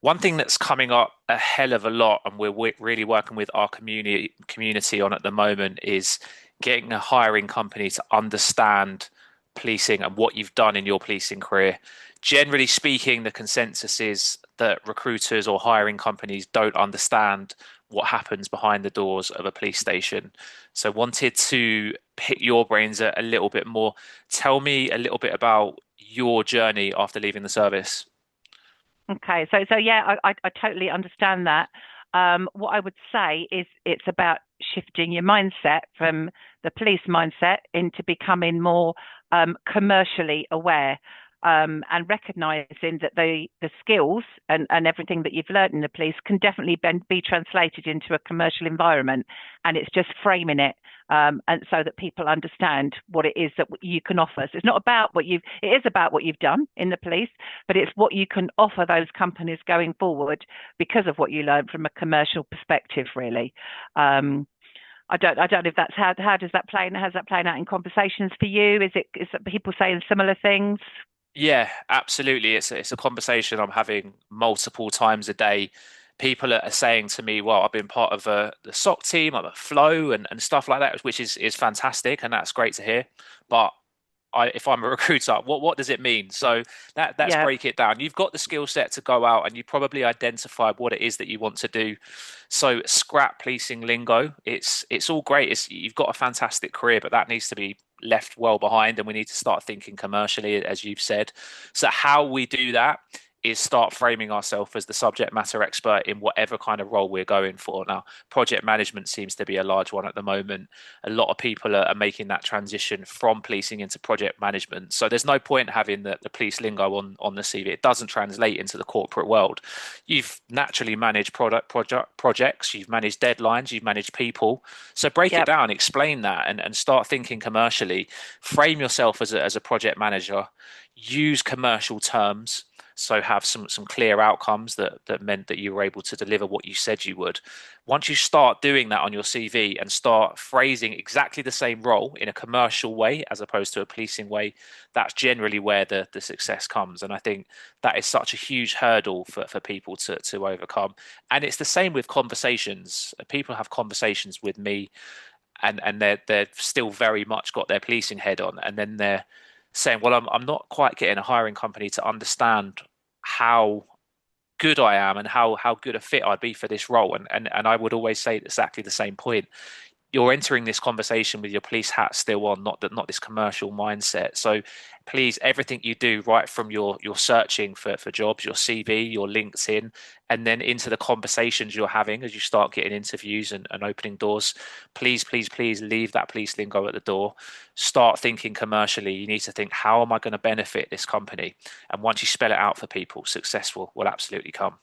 One thing that's coming up a hell of a lot, and we're really working with our community on at the moment, is getting a hiring company to understand policing and what you've done in your policing career. Generally speaking, the consensus is that recruiters or hiring companies don't understand what happens behind the doors of a police station. So, wanted to pick your brains a little bit more. Tell me a little bit about your journey after leaving the service. Okay, so yeah, I totally understand that. What I would say is it's about shifting your mindset from the police mindset into becoming more commercially aware, and recognizing that the skills and everything that you've learned in the police can definitely be translated into a commercial environment, and it's just framing it. And so that people understand what it is that you can offer. So it's not about it is about what you've done in the police, but it's what you can offer those companies going forward because of what you learned from a commercial perspective, really. I don't know if that's how does that play, how's that playing out in conversations for you? Is it people saying similar things? Yeah, absolutely. It's a conversation I'm having multiple times a day. People are saying to me, "Well, I've been part of the SOC team, I'm a flow and stuff like that," which is fantastic, and that's great to hear. But if I'm a recruiter, what does it mean? So let's Yeah, break it down. You've got the skill set to go out, and you probably identified what it is that you want to do. So scrap policing lingo. It's all great. You've got a fantastic career, but that needs to be left well behind, and we need to start thinking commercially, as you've said. So how we do that is start framing ourselves as the subject matter expert in whatever kind of role we're going for. Now, project management seems to be a large one at the moment. A lot of people are making that transition from policing into project management. So there's no point having the police lingo on the CV. It doesn't translate into the corporate world. You've naturally managed projects, you've managed deadlines, you've managed people. So break it yeah, down, explain that, and start thinking commercially. Frame yourself as a project manager. Use commercial terms, so have some clear outcomes that meant that you were able to deliver what you said you would. Once you start doing that on your CV and start phrasing exactly the same role in a commercial way as opposed to a policing way, that's generally where the success comes. And I think that is such a huge hurdle for people to overcome. And it's the same with conversations. People have conversations with me, and they're still very much got their policing head on, and then they're saying, "Well, I'm not quite getting a hiring company to understand how good I am and how good a fit I'd be for this role." And I would always say exactly the same point. You're entering this conversation with your police hat still on, not this commercial mindset. So please, everything you do, right from your searching for jobs, your CV, your LinkedIn, and then into the conversations you're having as you start getting interviews and opening doors, please leave that police lingo at the door. Start thinking commercially. You need to think, how am I going to benefit this company? And once you spell it out for people, successful will absolutely come.